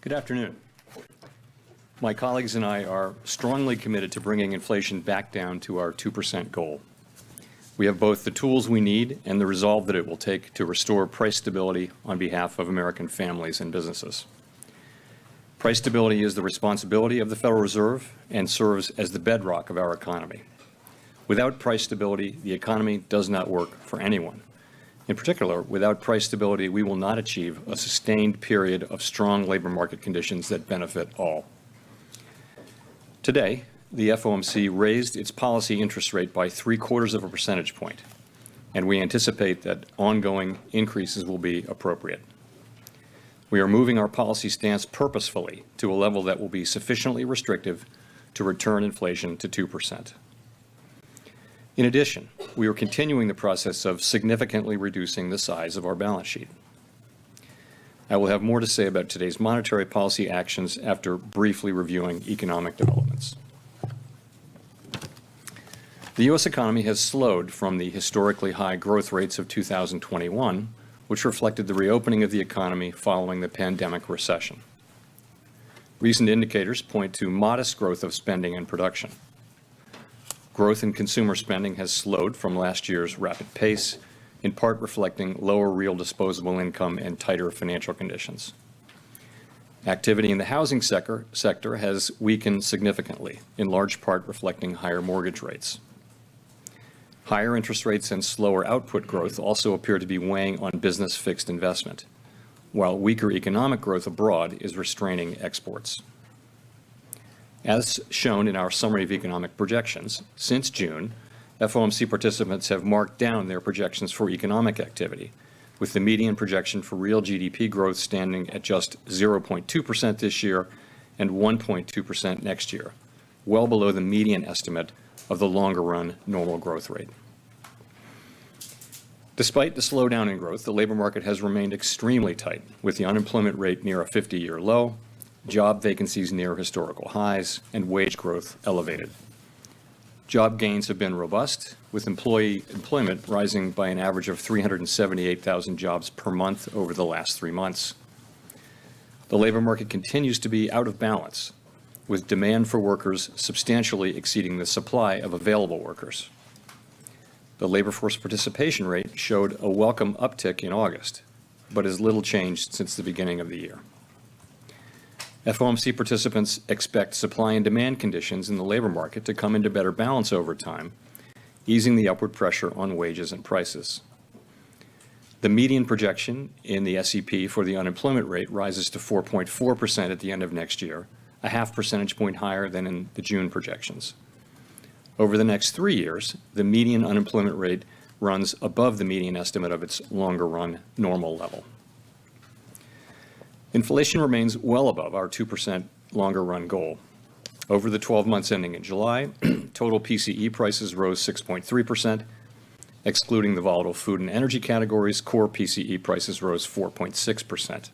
Good afternoon. My colleagues and I are strongly committed to bringing inflation back down to our 2% goal. We have both the tools we need and the resolve that it will take to restore price stability on behalf of American families and businesses. Price stability is the responsibility of the Federal Reserve and serves as the bedrock of our economy. Without price stability, the economy does not work for anyone. In particular, without price stability, we will not achieve a sustained period of strong labor market conditions that benefit all. Today, the FOMC raised its policy interest rate by 0.75 percentage point, and we anticipate that ongoing increases will be appropriate. We are moving our policy stance purposefully to a level that will be sufficiently restrictive to return inflation to 2%. In addition, we are continuing the process of significantly reducing the size of our balance sheet. I will have more to say about today's monetary policy actions after briefly reviewing economic developments. The U.S. economy has slowed from the historically high growth rates of 2021, which reflected the reopening of the economy following the pandemic recession. Recent indicators point to modest growth of spending and production. Growth in consumer spending has slowed from last year's rapid pace, in part reflecting lower real disposable income and tighter financial conditions. Activity in the housing sector has weakened significantly, in large part reflecting higher mortgage rates. Higher interest rates and slower output growth also appear to be weighing on business fixed investment, while weaker economic growth abroad is restraining exports. As shown in our summary of economic projections, since June, FOMC participants have marked down their projections for economic activity, with the median projection for real GDP growth standing at just 0.2% this year and 1.2% next year, well below the median estimate of the longer-run normal growth rate. Despite the slowdown in growth, the labor market has remained extremely tight, with the unemployment rate near a 50-year low, job vacancies near historical highs, and wage growth elevated. Job gains have been robust, with employment rising by an average of 378,000 jobs per month over the last 3 months. The labor market continues to be out of balance, with demand for workers substantially exceeding the supply of available workers. The labor force participation rate showed a welcome uptick in August, but has little changed since the beginning of the year. FOMC participants expect supply and demand conditions in the labor market to come into better balance over time, easing the upward pressure on wages and prices. The median projection in the SEP for the unemployment rate rises to 4.4% at the end of next year, a half percentage point higher than in the June projections. Over the next 3 years, the median unemployment rate runs above the median estimate of its longer-run normal level. Inflation remains well above our 2% longer-run goal. Over the 12 months ending in July, total PCE prices rose 6.3%. Excluding the volatile food and energy categories, core PCE prices rose 4.6%.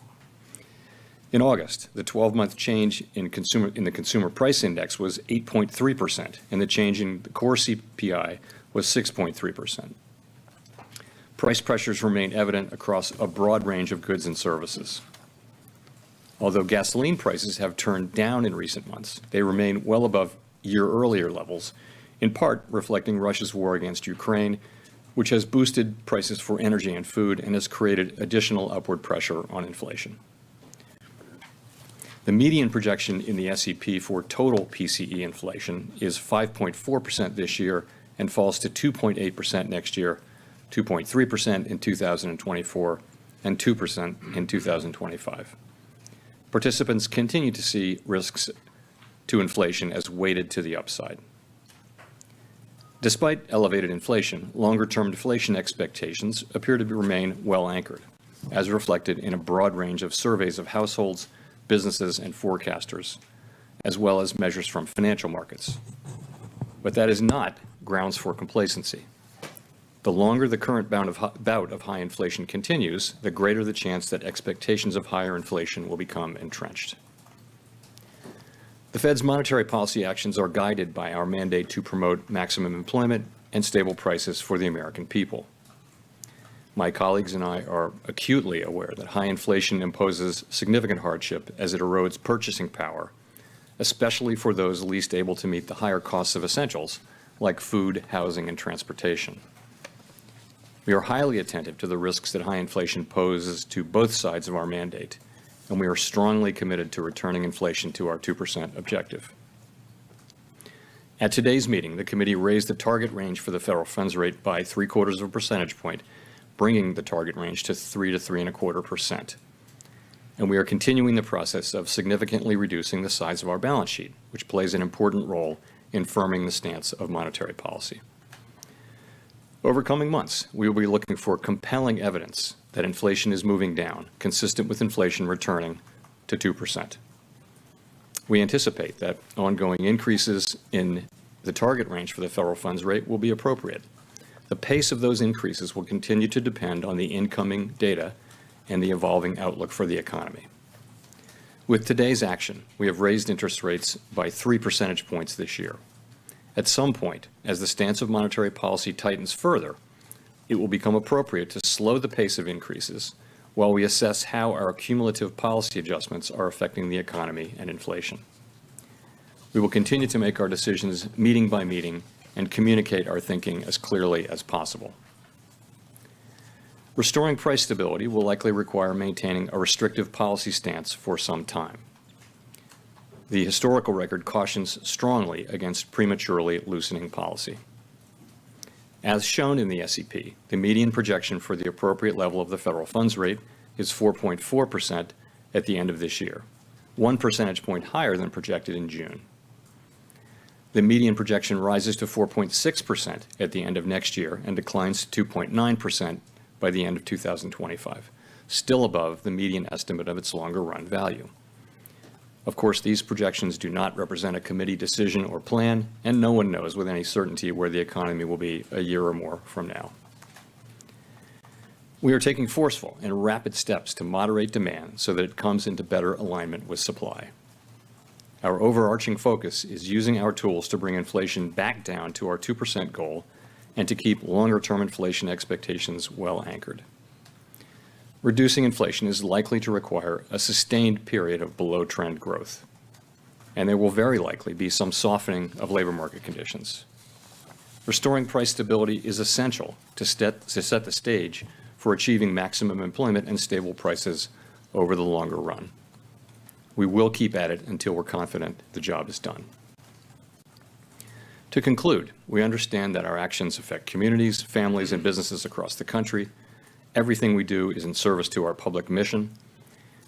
In August, the 12-month change in the Consumer Price Index was 8.3%, and the change in the core CPI was 6.3%. Price pressures remain evident across a broad range of goods and services. Although gasoline prices have turned down in recent months, they remain well above year-earlier levels, in part reflecting Russia's war against Ukraine, which has boosted prices for energy and food and has created additional upward pressure on inflation. The median projection in the SEP for total PCE inflation is 5.4% this year and falls to 2.8% next year, 2.3% in 2024, and 2% in 2025. Participants continue to see risks to inflation as weighted to the upside. Despite elevated inflation, longer-term deflation expectations appear to remain well anchored, as reflected in a broad range of surveys of households, businesses, and forecasters, as well as measures from financial markets. But that is not grounds for complacency. The longer the current bout of high inflation continues, the greater the chance that expectations of higher inflation will become entrenched. The Fed's monetary policy actions are guided by our mandate to promote maximum employment and stable prices for the American people. My colleagues and I are acutely aware that high inflation imposes significant hardship as it erodes purchasing power, especially for those least able to meet the higher costs of essentials like food, housing, and transportation. We are highly attentive to the risks that high inflation poses to both sides of our mandate, and we are strongly committed to returning inflation to our 2% objective. At today's meeting, the committee raised the target range for the federal funds rate by 0.75 of a percentage point, bringing the target range to 3 to 3.25%. And we are continuing the process of significantly reducing the size of our balance sheet, which plays an important role in firming the stance of monetary policy. Over coming months, we will be looking for compelling evidence that inflation is moving down, consistent with inflation returning to 2%. We anticipate that ongoing increases in the target range for the federal funds rate will be appropriate. The pace of those increases will continue to depend on the incoming data and the evolving outlook for the economy. With today's action, we have raised interest rates by 3 percentage points this year. At some point, as the stance of monetary policy tightens further, it will become appropriate to slow the pace of increases while we assess how our cumulative policy adjustments are affecting the economy and inflation. We will continue to make our decisions meeting by meeting and communicate our thinking as clearly as possible. Restoring price stability will likely require maintaining a restrictive policy stance for some time. The historical record cautions strongly against prematurely loosening policy. As shown in the SEP, the median projection for the appropriate level of the federal funds rate is 4.4% at the end of this year, 1 percentage point higher than projected in June. The median projection rises to 4.6% at the end of next year and declines to 2.9% by the end of 2025, still above the median estimate of its longer-run value. Of course, these projections do not represent a committee decision or plan, and no one knows with any certainty where the economy will be a year or more from now. We are taking forceful and rapid steps to moderate demand so that it comes into better alignment with supply. Our overarching focus is using our tools to bring inflation back down to our 2% goal and to keep longer-term inflation expectations well anchored. Reducing inflation is likely to require a sustained period of below-trend growth, and there will very likely be some softening of labor market conditions. Restoring price stability is essential to set the stage for achieving maximum employment and stable prices over the longer run. We will keep at it until we're confident the job is done. To conclude, we understand that our actions affect communities, families, and businesses across the country. Everything we do is in service to our public mission.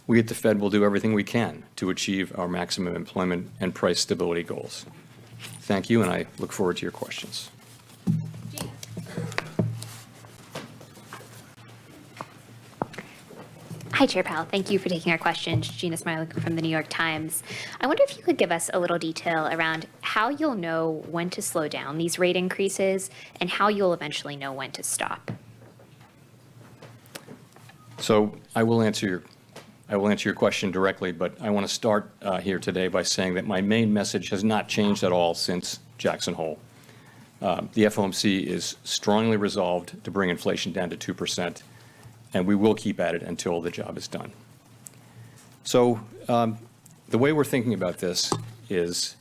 We at the Fed will do everything we can to achieve our maximum employment and price stability goals. Thank you, and I look forward to your questions. Hi, Chair Powell. Thank you for taking our questions. Gina Smiley from the New York Times. I wonder if you could give us a little detail around how you'll know when to slow down these rate increases and how you'll eventually know when to stop. So I will answer your question directly, but I want to start here today by saying that my main message has not changed at all since Jackson Hole. The FOMC is strongly resolved to bring inflation down to 2%, and we will keep at it until the job is done. So the way we're thinking about this is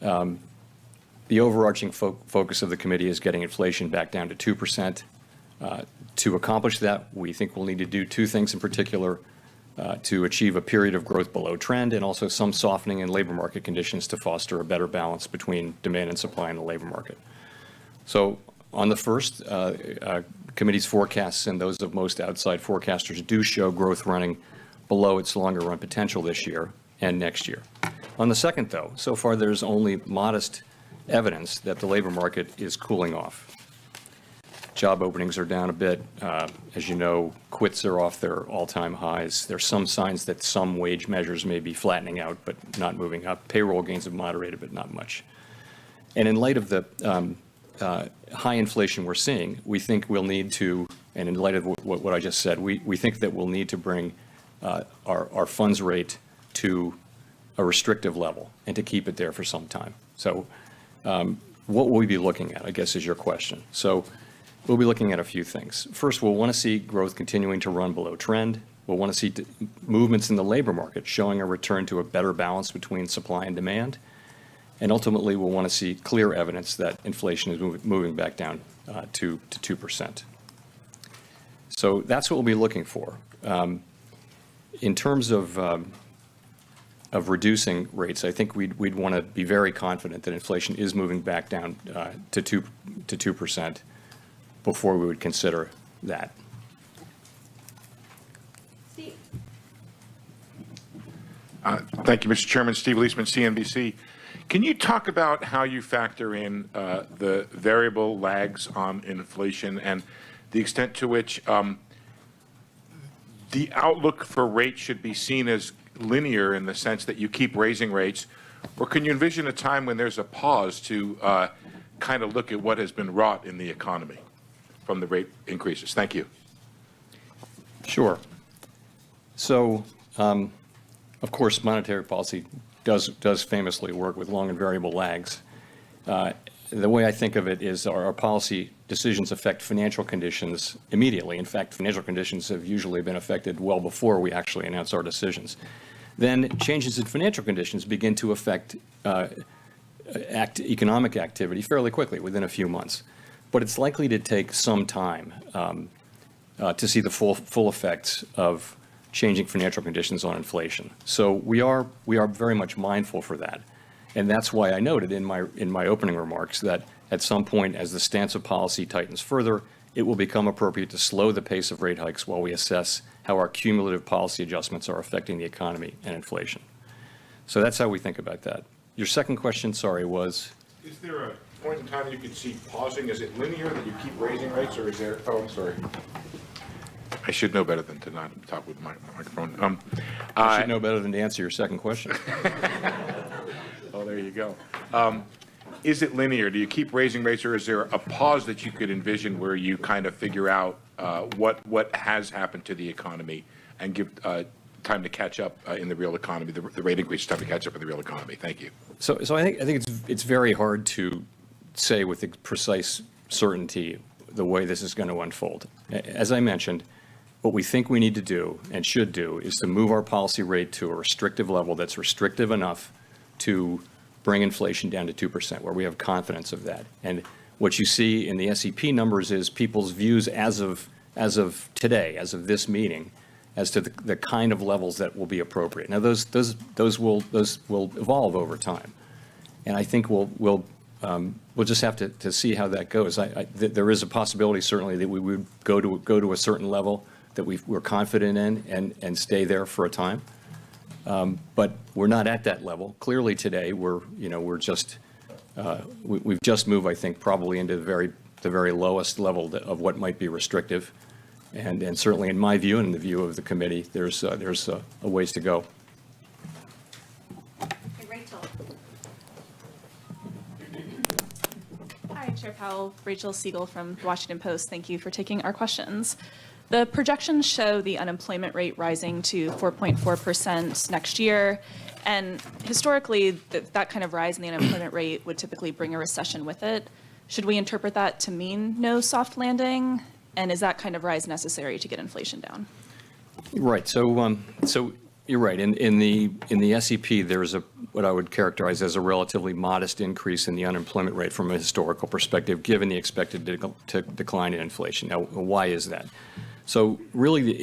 the overarching focus of the committee is getting inflation back down to 2%. To accomplish that, we think we'll need to do two things in particular to achieve a period of growth below trend and also some softening in labor market conditions to foster a better balance between demand and supply in the labor market. So on the first, committee's forecasts and those of most outside forecasters do show growth running below its longer run potential this year and next year. On the second, though, so far there's only modest evidence that the labor market is cooling off. Job openings are down a bit. As you know, quits are off their all-time highs. There's some signs that some wage measures may be flattening out but not moving up. Payroll gains have moderated, but not much. And in light of the high inflation we're seeing, we think we'll need to, and in light of what I just said, we think that we'll need to bring our funds rate to a restrictive level and to keep it there for some time. So what will we be looking at, I guess, is your question. So We'll be looking at a few things. First, we'll want to see growth continuing to run below trend. We'll want to see movements in the labor market showing a return to a better balance between supply and demand. And ultimately, we'll want to see clear evidence that inflation is moving back down to 2%. So that's what we'll be looking for. In terms of reducing rates, I think we'd want to be very confident that inflation is moving back down to 2% before we would consider that. Steve. Thank you, Mr. Chairman. Steve Leisman, CNBC. Can you talk about how you factor in the variable lags on inflation and the extent to which the outlook for rates should be seen as linear in the sense that you keep raising rates, or can you envision a time when there's a pause to kind of look at what has been wrought in the economy from the rate increases? Thank you. Sure. So, of course, monetary policy does famously work with long and variable lags. The way I think of it is our policy decisions affect financial conditions immediately. In fact, financial conditions have usually been affected well before we actually announce our decisions. Then changes in financial conditions begin to affect economic activity fairly quickly, within a few months. But it's likely to take some time to see the full effects of changing financial conditions on inflation. So we are very much mindful for that. And that's why I noted in my opening remarks that at some point, as the stance of policy tightens further, it will become appropriate to slow the pace of rate hikes while we assess how our cumulative policy adjustments are affecting the economy and inflation. So that's how we think about that. Your second question, sorry, was? Is there a point in time you could see pausing? Is it linear that you keep raising rates, or is there? Oh, I'm sorry. I should know better than to not talk with my microphone. I should know better than to answer your second question. Oh, there you go. Is it linear? Do you keep raising rates, or is there a pause that you could envision where you kind of figure out what has happened to the economy and give time to catch up in the real economy, the rate increase time to catch up in the real economy? Thank you. So I think it's very hard to say with precise certainty the way this is going to unfold. As I mentioned, what we think we need to do and should do is to move our policy rate to a restrictive level that's restrictive enough to bring inflation down to 2%, where we have confidence of that. And what you see in the SEP numbers is people's views as of today, as of this meeting, as to the kind of levels that will be appropriate. Now, those will evolve over time, and I think we'll just have to see how that goes. There is a possibility, certainly, that we would go to a certain level that we're confident in and stay there for a time. But we're not at that level. Clearly today, we've just moved, I think, probably into the very lowest level of what might be restrictive. And certainly in my view and in the view of the committee, there's a ways to go. Rachel. Hi, Chair Powell. Rachel Siegel from The Washington Post. Thank you for taking our questions. The projections show the unemployment rate rising to 4.4% next year. And historically, that kind of rise in the unemployment rate would typically bring a recession with it. Should we interpret that to mean no soft landing? And is that kind of rise necessary to get inflation down? Right. So you're right. In the SEP, there's what I would characterize as a relatively modest increase in the unemployment rate from a historical perspective, given the expected decline in inflation. Now, why is that? So really,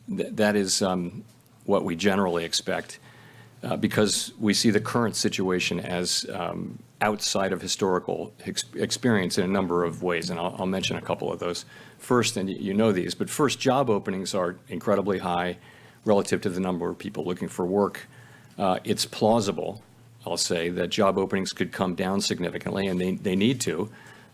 that is what we generally expect, because we see the current situation as outside of historical experience in a number of ways, and I'll mention a couple of those. First, and you know these, but first, job openings are incredibly high relative to the number of people looking for work. It's plausible, I'll say, that job openings could come down significantly, and they need to,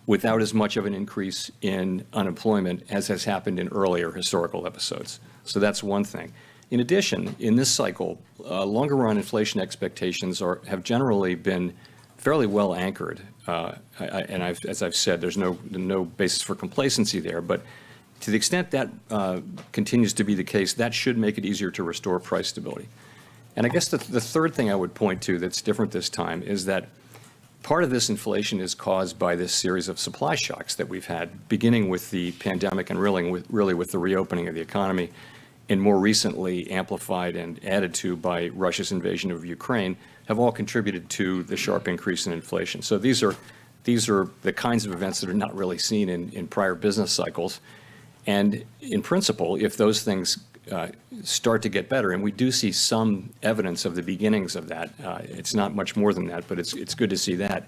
without as much of an increase in unemployment as has happened in earlier historical episodes. So that's one thing. In addition, in this cycle, longer run inflation expectations have generally been fairly well anchored. As I've said, there's no basis for complacency there, but to the extent that continues to be the case, that should make it easier to restore price stability. And I guess the third thing I would point to that's different this time is that Part of this inflation is caused by this series of supply shocks that we've had, beginning with the pandemic and really with the reopening of the economy, and more recently amplified and added to by Russia's invasion of Ukraine, have all contributed to the sharp increase in inflation. So these are the kinds of events that are not really seen in prior business cycles. And in principle, if those things start to get better, and we do see some evidence of the beginnings of that, it's not much more than that, but it's good to see that.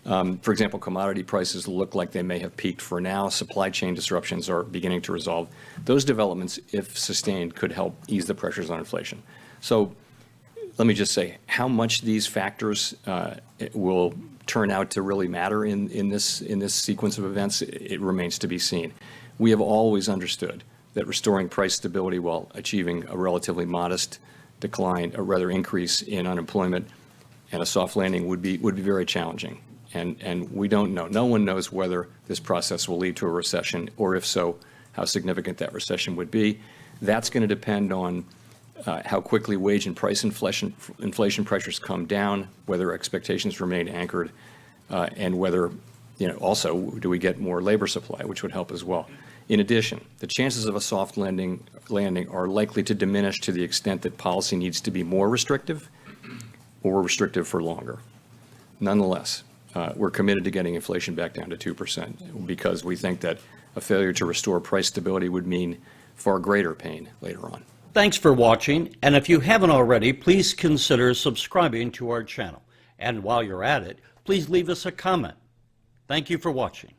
For example, commodity prices look like they may have peaked for now. Supply chain disruptions are beginning to resolve. Those developments, if sustained, could help ease the pressures on inflation. So let me just say, how much these factors will turn out to really matter in this sequence of events, it remains to be seen. We have always understood that restoring price stability while achieving a relatively modest decline, or rather increase in unemployment and a soft landing would be very challenging. And we don't know. No one knows whether this process will lead to a recession, or if so, how significant that recession would be. That's going to depend on how quickly wage and price inflation pressures come down, whether expectations remain anchored, and whether, also do we get more labor supply, which would help as well. In addition, the chances of a soft landing are likely to diminish to the extent that policy needs to be more restrictive or restrictive for longer. Nonetheless, we're committed to getting inflation back down to 2% because we think that a failure to restore price stability would mean far greater pain later on. Thanks for watching, and if you haven't already, please consider subscribing to our channel. And while you're at it, please leave us a comment. Thank you for watching.